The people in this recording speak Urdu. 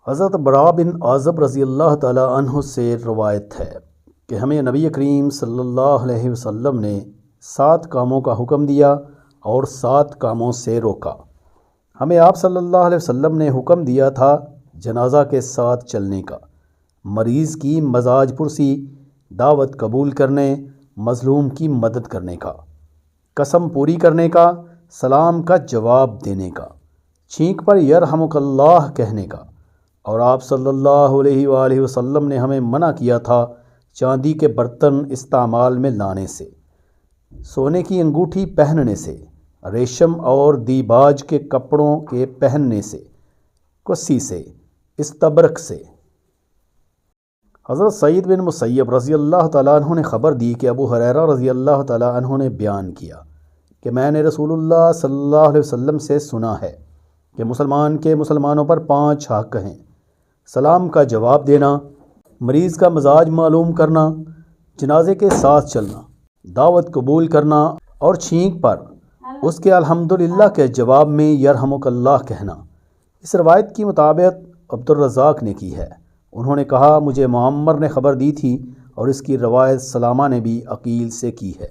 حضرت براء بن عازب رضی اللہ تعالیٰ عنہ سے روایت ہے کہ ہمیں نبی کریم صلی اللہ علیہ وسلم نے 7 کاموں کا حکم دیا اور 7 کاموں سے روکا۔ ہمیں آپ صلی اللہ علیہ وسلم نے حکم دیا تھا جنازہ کے ساتھ چلنے کا، مریض کی مزاج پرسی، دعوت قبول کرنے، مظلوم کی مدد کرنے کا، قسم پوری کرنے کا، سلام کا جواب دینے کا، چھینک پر یرحمک اللہ کہنے کا، اور آپ صلی اللہ علیہ وآلہ وسلم نے ہمیں منع کیا تھا چاندی کے برتن استعمال میں لانے سے، سونے کی انگوٹھی پہننے سے، ریشم اور دیباج کے کپڑوں کے پہننے سے، کسی سے، استبرق سے۔ حضرت سعید بن مسیب رضی اللہ تعالیٰ عنہ نے خبر دی کہ ابو ہریرہ رضی اللہ تعالیٰ عنہ نے بیان کیا کہ میں نے رسول اللہ صلی اللہ علیہ وسلم سے سنا ہے کہ مسلمان کے مسلمانوں پر 5 حق ہیں: سلام کا جواب دینا، مریض کا مزاج معلوم کرنا، جنازے کے ساتھ چلنا، دعوت قبول کرنا اور چھینک پر اس کے الحمدللہ کے جواب میں یرحمک اللہ کہنا۔ اس روایت کی مطابق عبد الرزاق نے کی ہے۔ انہوں نے کہا مجھے معمر نے خبر دی تھی، اور اس کی روایت سلامہ نے بھی عقیل سے کی ہے۔